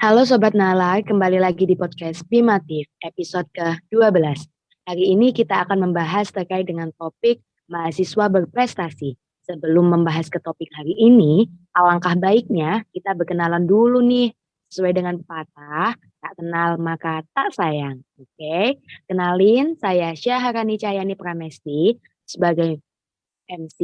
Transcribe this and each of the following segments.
Halo Sobat Nalar, kembali lagi di podcast Bimatif, episode ke-12. Hari ini kita akan membahas terkait dengan topik mahasiswa berprestasi. Sebelum membahas ke topik hari ini, alangkah baiknya kita berkenalan dulu nih. Sesuai dengan pepatah, tak kenal maka tak sayang. Oke, kenalin saya Syaharani Cahyani Pramesti sebagai MC,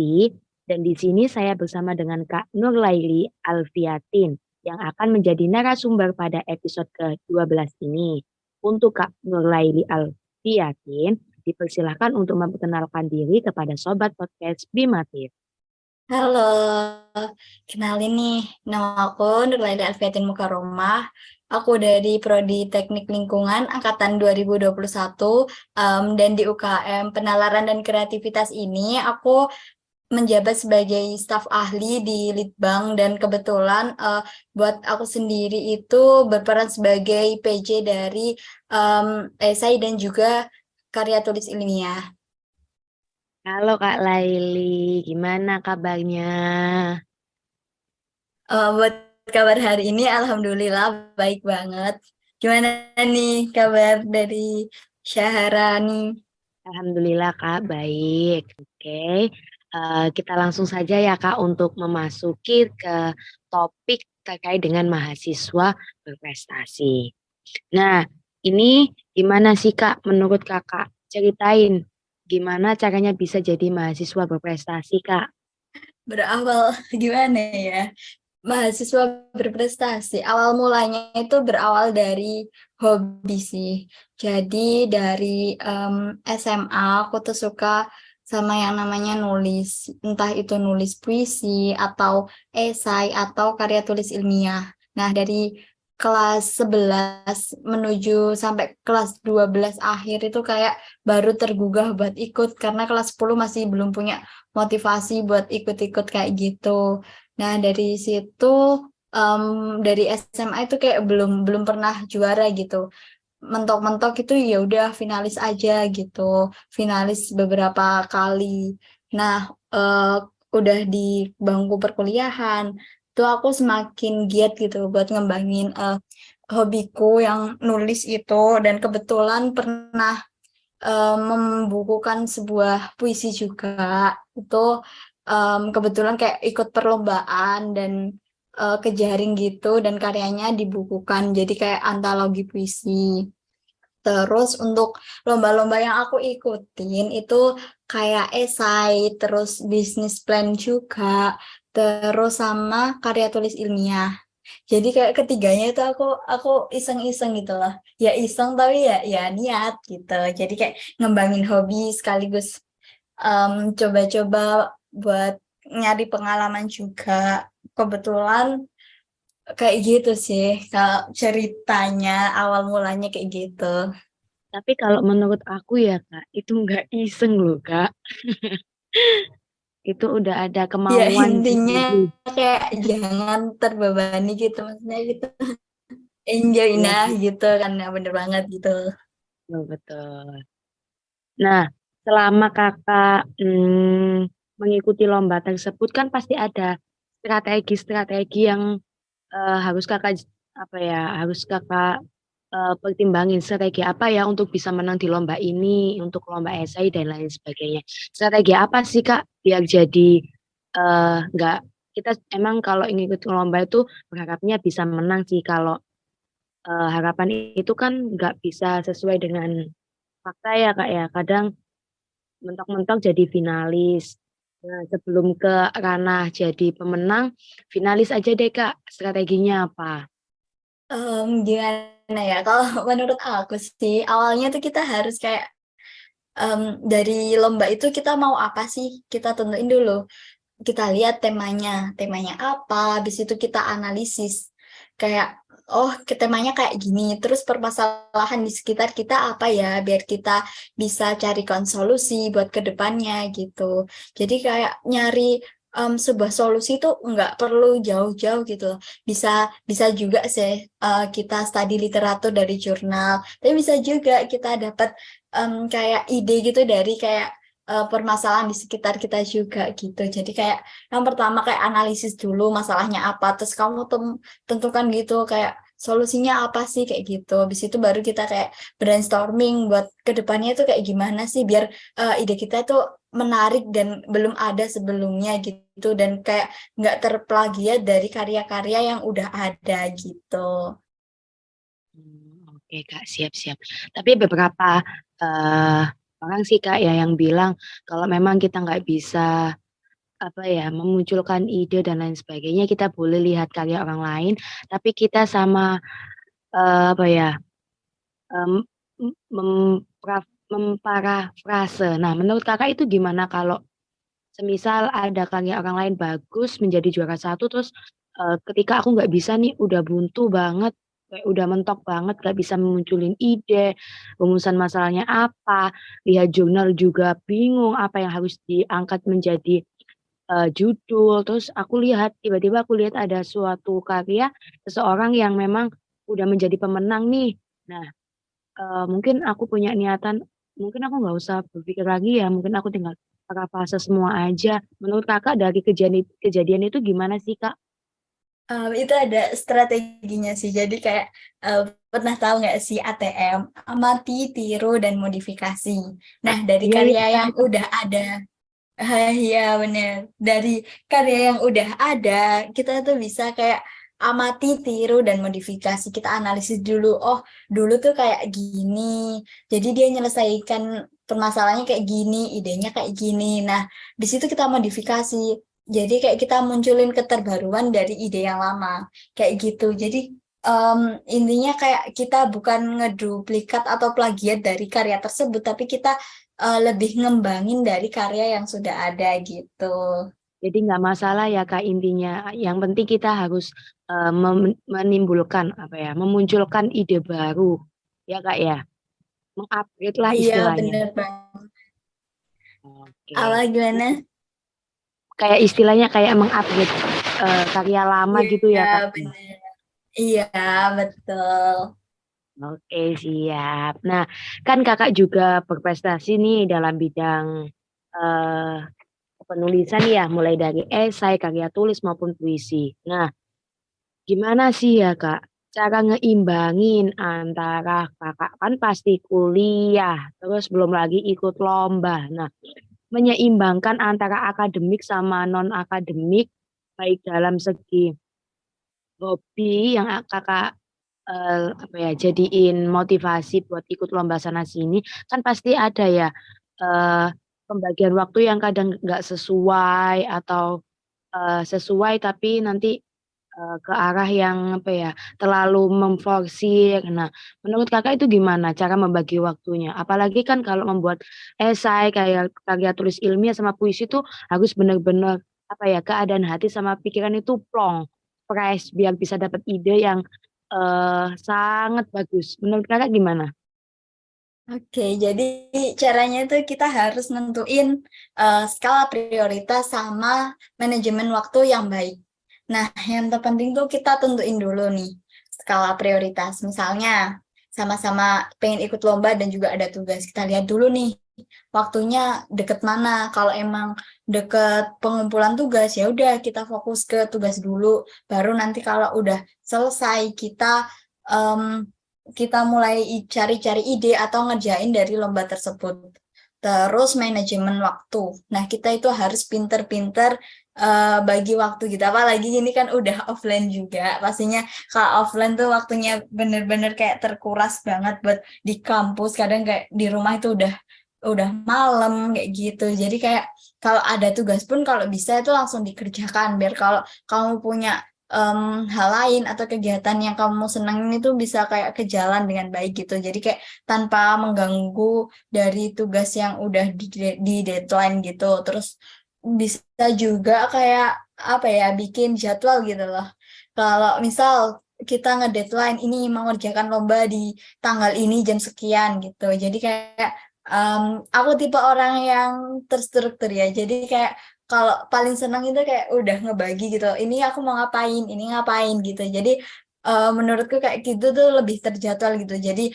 dan di sini saya bersama dengan Kak Nurlaili Alfiatin yang akan menjadi narasumber pada episode ke-12 ini. Untuk Kak Nurlaili Alfiatin, dipersilahkan untuk memperkenalkan diri kepada Sobat Podcast Bimatif. Halo, kenalin nih, nama aku Nurlaida Alfiatin Mukaromah. Aku dari Prodi Teknik Lingkungan Angkatan 2021, dan di UKM Penalaran dan Kreativitas ini aku menjabat sebagai staf ahli di Litbang, dan kebetulan buat aku sendiri itu berperan sebagai PJ dari esai dan juga karya tulis ilmiah. Halo Kak Laili, gimana kabarnya? Buat kabar hari ini, alhamdulillah baik banget. Gimana nih kabar dari Syaharani? Alhamdulillah Kak, baik. Oke, kita langsung saja ya Kak untuk memasuki ke topik terkait dengan mahasiswa berprestasi. Nah, ini gimana sih Kak menurut Kakak? Ceritain gimana caranya bisa jadi mahasiswa berprestasi Kak? Berawal gimana ya? Mahasiswa berprestasi. Awal mulanya itu berawal dari hobi sih. Jadi dari SMA aku tuh suka sama yang namanya nulis. Entah itu nulis puisi atau esai atau karya tulis ilmiah. Nah, dari kelas 11 menuju sampai kelas 12 akhir itu kayak baru tergugah buat ikut, karena kelas 10 masih belum punya motivasi buat ikut-ikut kayak gitu. Nah, dari situ dari SMA itu kayak belum belum pernah juara gitu. Mentok-mentok itu ya udah finalis aja gitu. Finalis beberapa kali. Nah, udah di bangku perkuliahan itu aku semakin giat gitu buat ngembangin hobiku yang nulis itu, dan kebetulan pernah membukukan sebuah puisi juga. Itu kebetulan kayak ikut perlombaan dan kejaring gitu, dan karyanya dibukukan jadi kayak antologi puisi. Terus untuk lomba-lomba yang aku ikutin itu kayak esai, terus bisnis plan juga, terus sama karya tulis ilmiah. Jadi kayak ketiganya itu aku iseng-iseng gitu loh. Ya iseng tapi ya niat gitu. Jadi kayak ngembangin hobi sekaligus coba-coba buat nyari pengalaman juga. Kebetulan kayak gitu sih kalau ceritanya awal mulanya kayak gitu. Tapi kalau menurut aku ya Kak, itu nggak iseng loh Kak. Itu udah ada Ya kemauan intinya sendiri. kayak jangan terbebani gitu, maksudnya gitu. Enjoy Iya nah sih, gitu kan, ya bener banget gitu. betul, betul. Nah, selama kakak mengikuti lomba tersebut kan pasti ada strategi-strategi yang harus kakak apa ya, harus kakak pertimbangin strategi apa ya untuk bisa menang di lomba ini, untuk lomba esai dan lain sebagainya. Strategi apa sih Kak biar jadi nggak kita emang kalau ingin ikut lomba itu berharapnya bisa menang sih kalau harapan itu kan nggak bisa sesuai dengan fakta ya Kak ya. Kadang mentok-mentok jadi finalis. Nah, sebelum ke ranah jadi pemenang, finalis aja deh Kak. Strateginya apa? Gimana ya, kalau menurut aku sih awalnya tuh kita harus kayak dari lomba itu kita mau apa sih, kita tentuin dulu. Kita lihat temanya apa, habis itu kita analisis kayak, oh temanya kayak gini, terus permasalahan di sekitar kita apa ya, biar kita bisa carikan solusi buat ke depannya gitu. Jadi kayak nyari sebuah solusi itu nggak perlu jauh-jauh gitu loh. Bisa bisa juga sih kita studi literatur dari jurnal, tapi bisa juga kita dapat kayak ide gitu dari kayak permasalahan di sekitar kita juga gitu. Jadi kayak yang pertama kayak analisis dulu masalahnya apa, terus kamu tentukan gitu kayak solusinya apa sih kayak gitu. Habis itu baru kita kayak brainstorming buat kedepannya tuh kayak gimana sih biar ide kita tuh menarik dan belum ada sebelumnya gitu dan kayak nggak terplagiat dari karya-karya yang udah ada gitu. Oke Kak, siap-siap. Tapi beberapa eh, orang sih Kak ya yang bilang kalau memang kita nggak bisa apa ya memunculkan ide dan lain sebagainya, kita boleh lihat karya orang lain, tapi kita sama apa ya em, memparafrase. Nah, menurut Kakak itu gimana kalau semisal ada karya orang lain bagus menjadi juara satu terus ketika aku nggak bisa nih udah buntu banget kayak udah mentok banget gak bisa memunculin ide rumusan masalahnya apa lihat jurnal juga bingung apa yang harus diangkat menjadi judul terus aku lihat tiba-tiba aku lihat ada suatu karya seseorang yang memang udah menjadi pemenang nih. Nah, mungkin aku punya niatan, mungkin aku nggak usah berpikir lagi ya, mungkin aku tinggal parafase semua aja. Menurut Kakak dari kejadian kejadian itu gimana sih, Kak? Itu ada strateginya sih. Jadi kayak eh, pernah tahu nggak sih ATM, amati, tiru, dan modifikasi. Nah, dari Iya, karya iya. yang udah ada, iya bener. Dari karya yang udah ada, kita tuh bisa kayak amati, tiru, dan modifikasi. Kita analisis dulu. Oh, dulu tuh kayak gini. Jadi dia nyelesaikan permasalahannya kayak gini, idenya kayak gini. Nah, di situ kita modifikasi. Jadi kayak kita munculin keterbaruan dari ide yang lama. Kayak gitu. Jadi em, intinya kayak kita bukan ngeduplikat atau plagiat dari karya tersebut, tapi kita lebih ngembangin dari karya yang sudah ada gitu. Jadi nggak masalah ya, Kak, intinya. Yang penting kita harus menimbulkan apa ya, memunculkan ide baru. Ya, Kak ya. Mengupgrade lah Iya, istilahnya. bener banget. Oke. Awal gimana? Kayak istilahnya kayak mengupgrade karya lama gitu Iya, ya, Kak. bener. Iya, betul. Oke, siap. Nah, kan Kakak juga berprestasi nih dalam bidang eh, penulisan ya, mulai dari esai, karya tulis maupun puisi. Nah, gimana sih ya Kak, cara ngeimbangin antara Kakak kan pasti kuliah, terus belum lagi ikut lomba. Nah, menyeimbangkan antara akademik sama non-akademik, baik dalam segi hobi yang Kakak apa ya jadiin motivasi buat ikut lomba sana sini kan pasti ada ya eh, pembagian waktu yang kadang nggak sesuai atau sesuai tapi nanti ke arah yang apa ya terlalu memforsir. Nah, menurut Kakak itu gimana cara membagi waktunya? Apalagi kan kalau membuat esai kayak karya tulis ilmiah sama puisi itu harus benar-benar apa ya keadaan hati sama pikiran itu plong, fresh biar bisa dapat ide yang sangat bagus. Menurut Kakak gimana? Oke, jadi caranya itu kita harus nentuin skala prioritas sama manajemen waktu yang baik. Nah, yang terpenting tuh kita tentuin dulu nih skala prioritas. Misalnya sama-sama pengen ikut lomba dan juga ada tugas. Kita lihat dulu nih waktunya deket mana. Kalau emang deket pengumpulan tugas ya udah kita fokus ke tugas dulu. Baru nanti kalau udah selesai em, kita mulai cari-cari ide atau ngerjain dari lomba tersebut. Terus manajemen waktu. Nah, kita itu harus pinter-pinter bagi waktu gitu. Apalagi ini kan udah offline juga. Pastinya kalau offline tuh waktunya bener-bener kayak terkuras banget buat di kampus. Kadang kayak di rumah itu udah malam kayak gitu. Jadi kayak kalau ada tugas pun kalau bisa itu langsung dikerjakan biar kalau kamu punya hal lain atau kegiatan yang kamu senangin itu bisa kayak ke jalan dengan baik gitu. Jadi kayak tanpa mengganggu dari tugas yang udah di deadline gitu. Terus bisa juga kayak apa ya bikin jadwal gitu loh. Kalau misal kita ngedeadline ini mengerjakan lomba di tanggal ini jam sekian gitu. Jadi kayak aku tipe orang yang terstruktur ya. Jadi kayak kalau paling senang itu kayak udah ngebagi gitu. Ini aku mau ngapain, ini ngapain gitu. Jadi menurutku kayak gitu tuh lebih terjadwal gitu. Jadi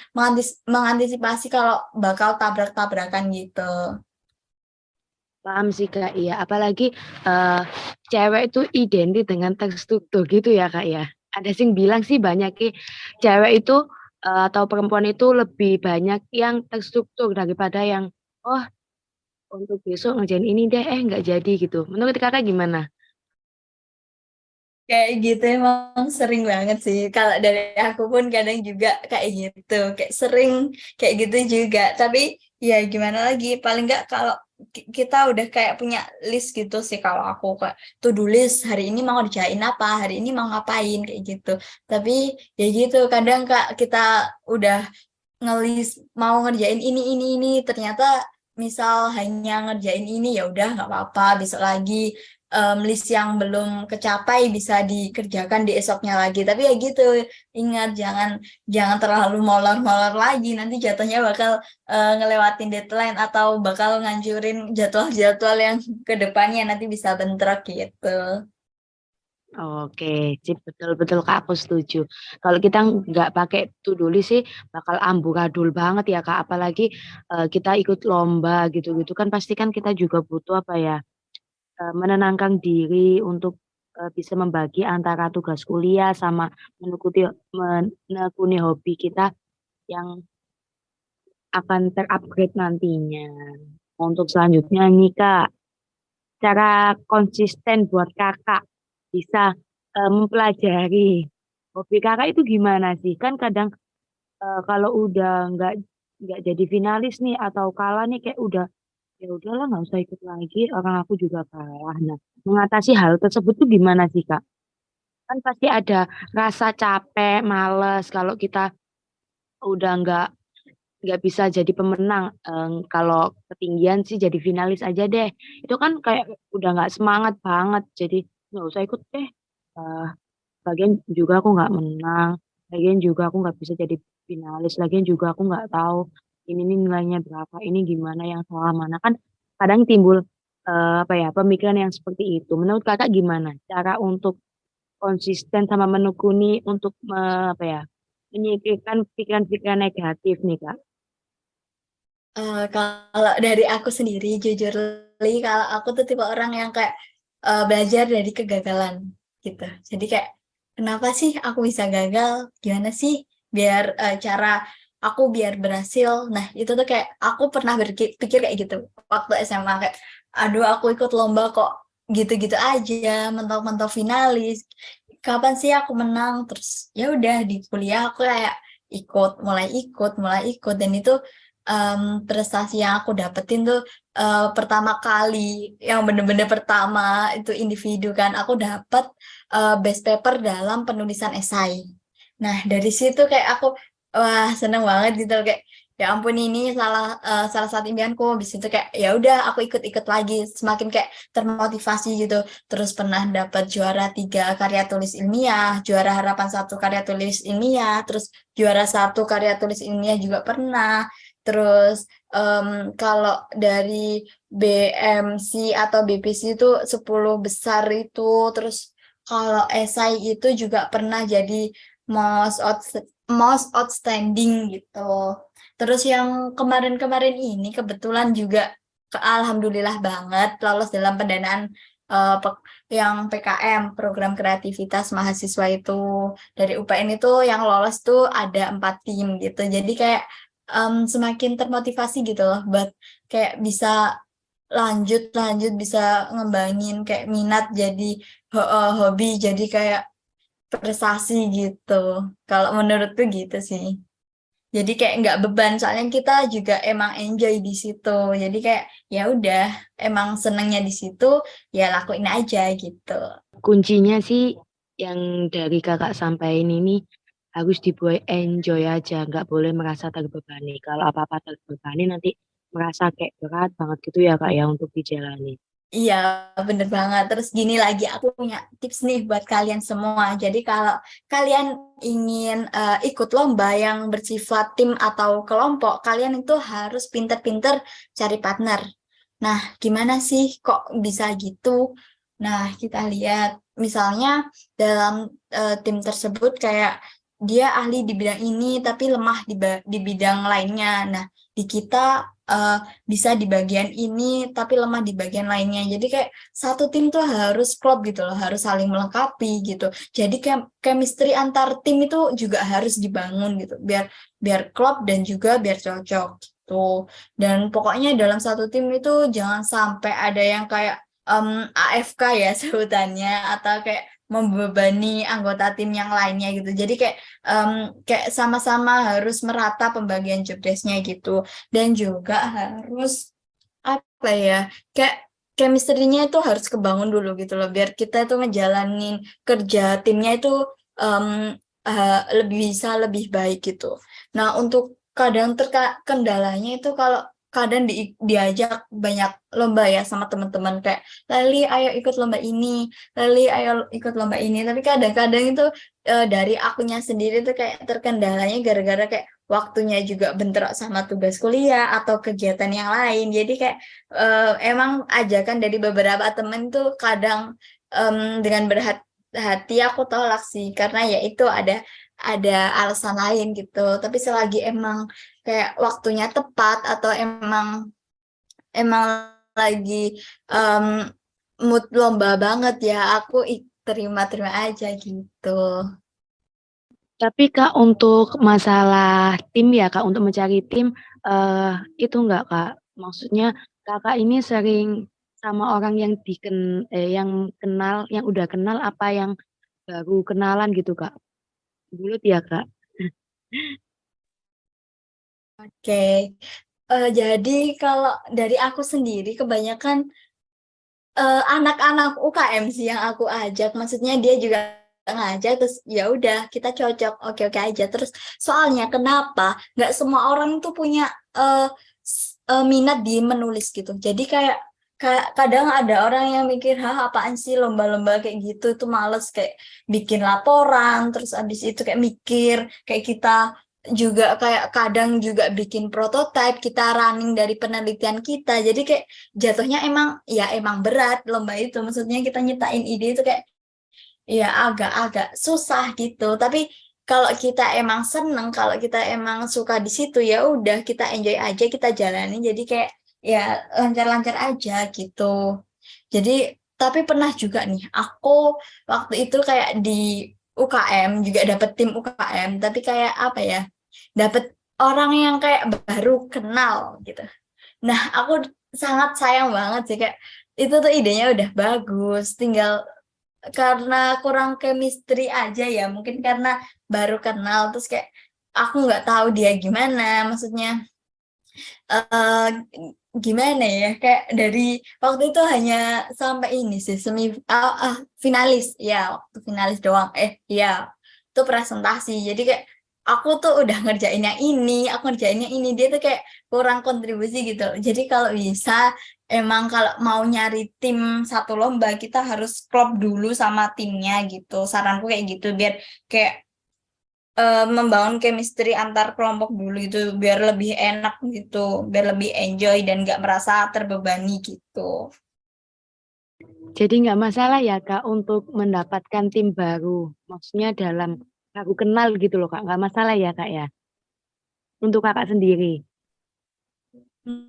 mengantisipasi kalau bakal tabrak-tabrakan gitu. Paham sih Kak, iya. Apalagi cewek itu identik dengan terstruktur gitu ya Kak ya. ada sing bilang sih banyak cewek itu atau perempuan itu lebih banyak yang terstruktur daripada yang oh untuk besok ngerjain ini deh nggak jadi gitu. Menurut kakak gimana? Kayak gitu emang sering banget sih. Kalau dari aku pun kadang juga kayak gitu. Kayak sering kayak gitu juga. Tapi ya gimana lagi. Paling nggak kalau kita udah kayak punya list gitu sih. Kalau aku kayak to-do list hari ini mau ngerjain apa, hari ini mau ngapain kayak gitu. Tapi ya gitu. Kadang kak kita udah ngelis mau ngerjain ini ternyata misal hanya ngerjain ini ya udah nggak apa-apa besok lagi list yang belum kecapai bisa dikerjakan di esoknya lagi tapi ya gitu ingat jangan jangan terlalu molor-molor lagi nanti jatuhnya bakal ngelewatin deadline atau bakal ngancurin jadwal-jadwal yang ke depannya nanti bisa bentrok gitu. Oke, sip, betul-betul Kak, aku setuju. Kalau kita nggak pakai to-do list sih bakal amburadul banget ya Kak, apalagi kita ikut lomba gitu-gitu kan pasti kan kita juga butuh apa ya, menenangkan diri untuk bisa membagi antara tugas kuliah sama menekuni hobi kita yang akan terupgrade nantinya. Untuk selanjutnya nih Kak, cara konsisten buat kakak bisa mempelajari hobi kakak itu gimana sih? Kan kadang kalau udah nggak jadi finalis nih atau kalah nih kayak udah ya udahlah nggak usah ikut lagi orang aku juga kalah. Nah, mengatasi hal tersebut tuh gimana sih Kak? Kan pasti ada rasa capek, males kalau kita udah nggak bisa jadi pemenang. Kalau ketinggian sih jadi finalis aja deh. Itu kan kayak udah nggak semangat banget. Jadi nggak usah ikut deh. Eh, Lagian juga aku nggak menang. Lagian juga aku nggak bisa jadi finalis. Lagian juga aku nggak tahu ini nih nilainya berapa. Ini gimana yang salah mana. Kan kadang timbul apa ya pemikiran yang seperti itu. Menurut kakak gimana? Cara untuk konsisten sama menekuni untuk apa ya menyingkirkan pikiran-pikiran negatif nih kak. Kalau dari aku sendiri, jujur Li, kalau aku tuh tipe orang yang kayak belajar dari kegagalan gitu. Jadi kayak, kenapa sih aku bisa gagal? Gimana sih biar cara aku biar berhasil? Nah, itu tuh kayak aku pernah berpikir kayak gitu waktu SMA kayak, aduh aku ikut lomba kok gitu-gitu aja, mentok-mentok finalis. Kapan sih aku menang? Terus ya udah di kuliah aku kayak mulai ikut dan itu prestasi yang aku dapetin tuh pertama kali yang bener-bener pertama itu individu kan aku dapet best paper dalam penulisan esai. Nah dari situ kayak aku wah seneng banget gitu loh, kayak ya ampun ini salah satu impianku. Habis itu kayak ya udah aku ikut-ikut lagi semakin kayak termotivasi gitu. Terus pernah dapat juara 3 karya tulis ilmiah, juara harapan 1 karya tulis ilmiah, terus juara 1 karya tulis ilmiah juga pernah. Terus kalau dari BMC atau BPC itu 10 besar itu, terus kalau esai itu juga pernah jadi most most outstanding gitu. Terus yang kemarin-kemarin ini kebetulan juga alhamdulillah banget lolos dalam pendanaan yang PKM program kreativitas mahasiswa itu dari UPN itu yang lolos tuh ada 4 tim gitu. Jadi kayak semakin termotivasi gitu loh buat kayak bisa lanjut lanjut bisa ngembangin kayak minat jadi hobi jadi kayak prestasi gitu. Kalau menurutku gitu sih. Jadi kayak nggak beban soalnya kita juga emang enjoy di situ. Jadi kayak ya udah emang senengnya di situ ya lakuin aja gitu. Kuncinya sih yang dari kakak sampaikan ini harus dibuat enjoy aja, nggak boleh merasa terbebani. Kalau apa-apa terbebani nanti merasa kayak berat banget gitu ya kak ya untuk dijalani. Iya, bener banget. Terus gini lagi, aku punya tips nih buat kalian semua. Jadi kalau kalian ingin ikut lomba yang bersifat tim atau kelompok, kalian itu harus pinter-pinter cari partner. Nah, gimana sih kok bisa gitu? Nah, kita lihat misalnya dalam tim tersebut kayak dia ahli di bidang ini tapi lemah di bidang lainnya. Nah, di kita bisa di bagian ini tapi lemah di bagian lainnya. Jadi kayak satu tim tuh harus klop gitu loh, harus saling melengkapi gitu. Jadi chemistry antar tim itu juga harus dibangun gitu, biar biar klop dan juga biar cocok gitu. Dan pokoknya dalam satu tim itu jangan sampai ada yang kayak AFK ya sebutannya, atau kayak membebani anggota tim yang lainnya gitu. Jadi kayak sama-sama harus merata pembagian job desk-nya gitu. Dan juga harus apa ya, kayak chemistry-nya itu harus kebangun dulu gitu loh, biar kita itu ngejalanin kerja timnya itu em, lebih bisa lebih baik gitu. Nah, untuk kadang kendalanya itu kalau kadang diajak banyak lomba ya sama teman-teman, kayak Lali ayo ikut lomba ini, Lali ayo ikut lomba ini, tapi kadang-kadang itu dari akunya sendiri tuh kayak terkendalanya gara-gara kayak waktunya juga bentrok sama tugas kuliah atau kegiatan yang lain. Jadi kayak emang ajakan dari beberapa temen tuh kadang dengan berhati-hati aku tolak sih, karena ya itu ada alasan lain gitu. Tapi selagi emang kayak waktunya tepat atau emang emang lagi em, mood lomba banget ya, aku terima-terima aja gitu. Tapi Kak, untuk masalah tim ya Kak, untuk mencari tim, itu enggak Kak? Maksudnya Kakak ini sering sama orang yang yang kenal, yang udah kenal apa yang baru kenalan gitu Kak? Bulut ya Kak? Oke. Jadi kalau dari aku sendiri kebanyakan anak-anak UKM sih yang aku ajak, maksudnya dia juga ngajak, terus ya udah kita cocok, oke-oke aja. Terus soalnya kenapa nggak semua orang tuh punya minat di menulis gitu, jadi kayak kadang ada orang yang mikir, hah apaan sih lomba-lomba kayak gitu tuh males, kayak bikin laporan terus abis itu kayak mikir, kayak kita juga kayak kadang juga bikin prototipe, kita running dari penelitian kita, jadi kayak jatuhnya emang ya emang berat lomba itu, maksudnya kita nyiptain ide itu kayak ya agak-agak susah gitu. Tapi kalau kita emang seneng, kalau kita emang suka di situ, ya udah kita enjoy aja, kita jalani, jadi kayak ya lancar-lancar aja gitu. Jadi tapi pernah juga nih aku waktu itu kayak di UKM juga dapet tim UKM, tapi kayak apa ya, dapet orang yang kayak baru kenal gitu. Nah, aku sangat sayang banget sih, kayak itu tuh idenya udah bagus, tinggal karena kurang chemistry aja ya, mungkin karena baru kenal, terus kayak aku nggak tahu dia gimana, maksudnya eh gimana ya, kayak dari waktu itu hanya sampai ini sih finalis ya, waktu finalis doang, ya itu presentasi, jadi kayak aku tuh udah ngerjain yang ini, aku ngerjain yang ini, dia tuh kayak kurang kontribusi gitu. Jadi kalau bisa, emang kalau mau nyari tim satu lomba kita harus klop dulu sama timnya gitu, saranku kayak gitu, biar kayak membangun chemistry antar kelompok dulu itu, biar lebih enak gitu, biar lebih enjoy dan nggak merasa terbebani gitu. Jadi nggak masalah ya Kak untuk mendapatkan tim baru. Maksudnya baru kenal gitu loh Kak. Nggak masalah ya Kak ya. Untuk Kakak sendiri.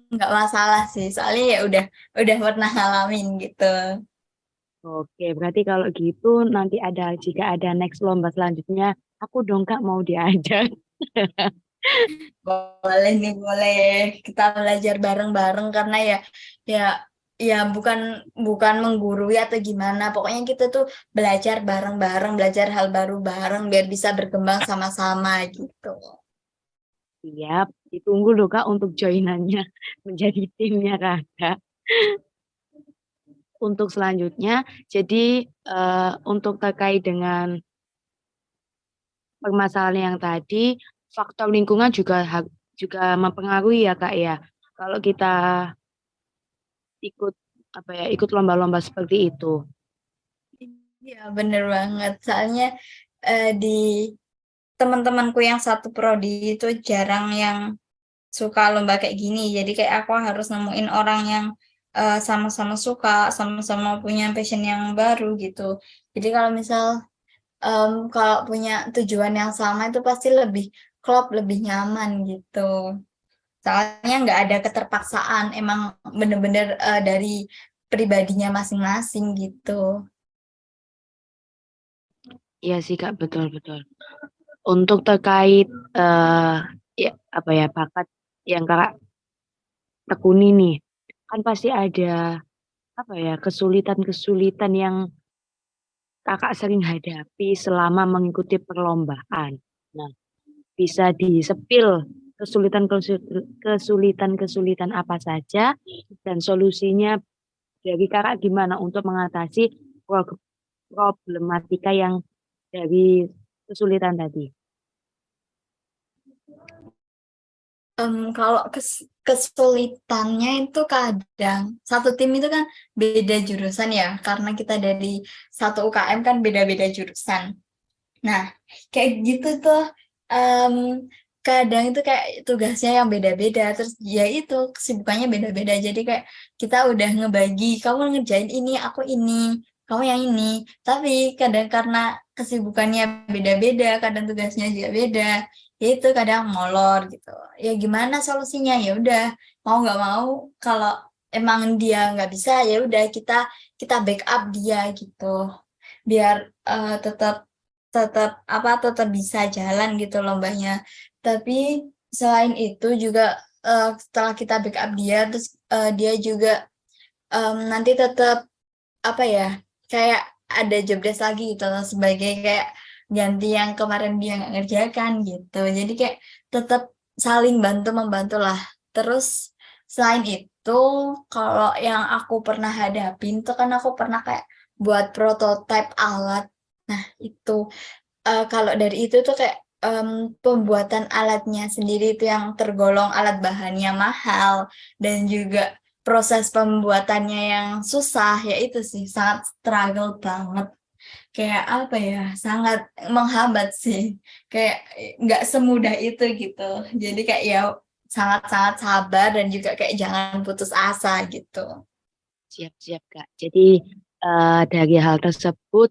Nggak masalah sih, soalnya ya udah pernah ngalamin gitu. Oke, berarti kalau gitu nanti jika ada next lomba selanjutnya, aku dong Kak mau diajak. Boleh nih, boleh kita belajar bareng-bareng, karena ya ya bukan bukan menggurui atau gimana, pokoknya kita tuh belajar bareng-bareng, belajar hal baru bareng biar bisa berkembang sama-sama gitu. Siap, ditunggu loh Kak untuk joinannya menjadi timnya Kakak. Untuk selanjutnya, jadi untuk terkait dengan permasalahan yang tadi, faktor lingkungan juga mempengaruhi ya Kak ya. Kalau kita ikut ikut lomba-lomba seperti itu. Iya bener banget, soalnya di teman-temanku yang satu prodi itu jarang yang suka lomba kayak gini, jadi kayak aku harus nemuin orang yang sama-sama suka, sama-sama punya passion yang baru gitu. Jadi kalau misal kalau punya tujuan yang sama itu pasti lebih klop, lebih nyaman gitu. Soalnya nggak ada keterpaksaan, emang bener-bener dari pribadinya masing-masing gitu. Iya sih Kak, betul-betul. Untuk terkait ya apa ya bakat yang Kakak tekuni nih, kan pasti ada apa ya kesulitan-kesulitan yang Kakak sering hadapi selama mengikuti perlombaan. Nah, bisa disepil kesulitan-kesulitan apa saja dan solusinya dari Kakak gimana untuk mengatasi problematika yang dari kesulitan tadi? Kalau kesulitannya itu kadang satu tim itu kan beda jurusan ya, karena kita dari satu UKM kan beda-beda jurusan. Nah, kayak gitu tuh, kadang itu kayak tugasnya yang beda-beda, terus ya itu kesibukannya beda-beda. Jadi kayak kita udah ngebagi, kamu ngerjain ini, aku ini, kamu yang ini. Tapi kadang karena kesibukannya beda-beda, kadang tugasnya juga beda, ya itu kadang molor gitu. Ya gimana solusinya? Ya udah, mau nggak mau, kalau emang dia nggak bisa, ya udah kita backup dia gitu, biar tetap tetap tetap bisa jalan gitu lombanya. Tapi selain itu juga setelah kita backup dia, terus dia juga nanti tetap apa ya, kayak ada job desk lagi gitu loh, sebagai kayak ganti yang kemarin dia nggak ngerjakan gitu. Jadi kayak tetap saling bantu membantu lah. Terus selain itu, kalau yang aku pernah hadapin tuh kan aku pernah kayak buat prototipe alat. Nah, itu kalau dari itu tuh kayak pembuatan alatnya sendiri itu yang tergolong alat bahannya mahal, dan juga proses pembuatannya yang susah, ya itu sih sangat struggle banget. Kayak apa ya, sangat menghambat sih. Kayak nggak semudah itu gitu. Jadi kayak ya sangat-sangat sabar dan juga kayak jangan putus asa gitu. Siap-siap Kak. Jadi dari hal tersebut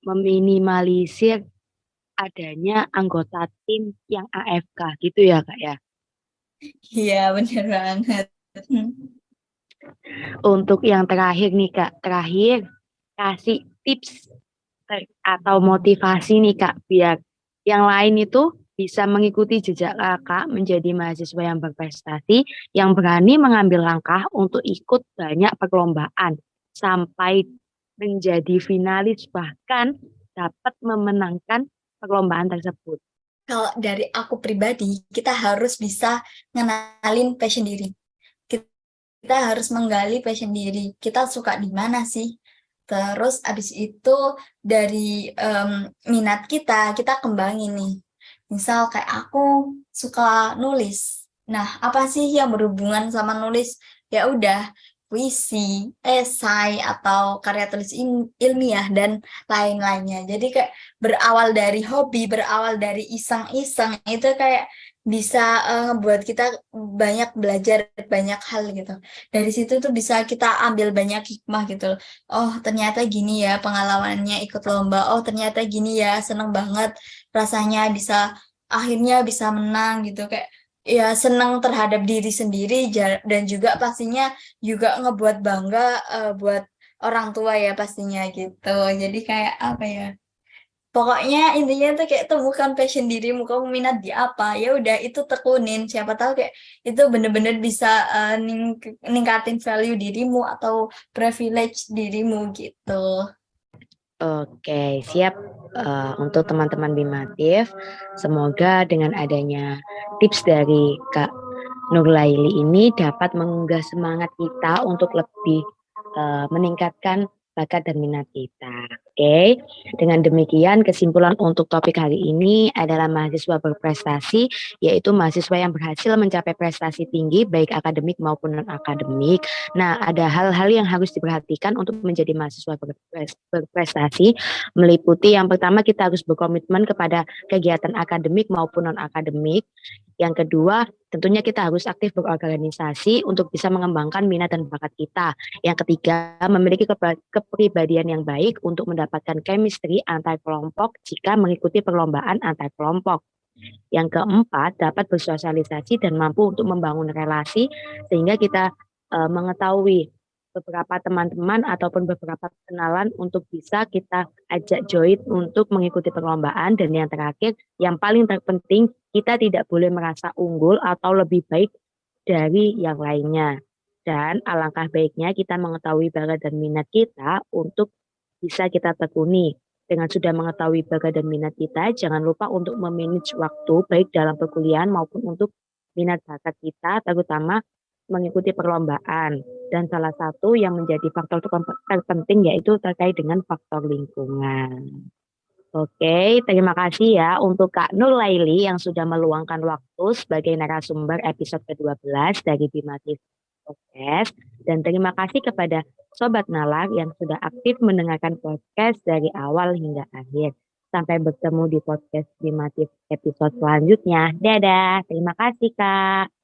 meminimalisir adanya anggota tim yang AFK gitu ya Kak ya. Iya, bener banget. Untuk yang terakhir nih Kak, terakhir kasih tips atau motivasi nih Kak biar yang lain itu bisa mengikuti jejak Kakak menjadi mahasiswa yang berprestasi, yang berani mengambil langkah untuk ikut banyak perlombaan sampai menjadi finalis bahkan dapat memenangkan perlombaan tersebut. Kalau dari aku pribadi, kita harus bisa ngenalin passion diri. Kita harus menggali passion diri. Kita suka di mana sih? Terus abis itu dari minat kita kembangin nih. Misal kayak aku suka nulis. Nah, apa sih yang berhubungan sama nulis? Ya udah, puisi, esai, atau karya tulis ilmiah dan lain-lainnya. Jadi kayak berawal dari hobi, berawal dari iseng-iseng, itu kayak bisa buat kita banyak belajar banyak hal gitu. Dari situ tuh bisa kita ambil banyak hikmah gitu. Oh, ternyata gini ya pengalamannya ikut lomba. Oh, ternyata gini ya, seneng banget rasanya bisa akhirnya bisa menang gitu, kayak ya seneng terhadap diri sendiri, dan juga pastinya juga ngebuat bangga buat orang tua ya pastinya gitu. Jadi kayak apa ya? Pokoknya intinya tuh kayak temukan passion dirimu, kamu minat di apa, ya udah itu tekunin. Siapa tahu kayak itu bener-bener bisa ningkatin value dirimu atau privilege dirimu gitu. Oke, siap untuk teman-teman Bimatif. Semoga dengan adanya tips dari Kak Nurlaili ini dapat mengunggah semangat kita untuk lebih meningkatkan bakat dan minat kita. Oke, dengan demikian kesimpulan untuk topik hari ini adalah mahasiswa berprestasi, yaitu mahasiswa yang berhasil mencapai prestasi tinggi baik akademik maupun non-akademik. Nah, ada hal-hal yang harus diperhatikan untuk menjadi mahasiswa berprestasi, meliputi yang pertama kita harus berkomitmen kepada kegiatan akademik maupun non-akademik. Yang kedua, tentunya kita harus aktif berorganisasi untuk bisa mengembangkan minat dan bakat kita. Yang ketiga, memiliki kepribadian yang baik untuk mendapatkan chemistry antar kelompok jika mengikuti perlombaan antar kelompok. Yang keempat, dapat bersosialisasi dan mampu untuk membangun relasi sehingga kita mengetahui beberapa teman-teman ataupun beberapa kenalan untuk bisa kita ajak join untuk mengikuti perlombaan. Dan yang terakhir, yang paling terpenting, kita tidak boleh merasa unggul atau lebih baik dari yang lainnya. Dan alangkah baiknya kita mengetahui bakat dan minat kita untuk bisa kita tekuni. Dengan sudah mengetahui bakat dan minat kita, jangan lupa untuk memanage waktu baik dalam perkuliahan maupun untuk minat bakat kita, terutama mengikuti perlombaan. Dan salah satu yang menjadi faktor terpenting yaitu terkait dengan faktor lingkungan. Oke, terima kasih ya untuk Kak Nur Laili yang sudah meluangkan waktu sebagai narasumber episode ke-12 dari Bimatif Podcast. Dan terima kasih kepada Sobat Nalar yang sudah aktif mendengarkan podcast dari awal hingga akhir. Sampai bertemu di podcast Bimatif episode selanjutnya. Dadah, terima kasih Kak.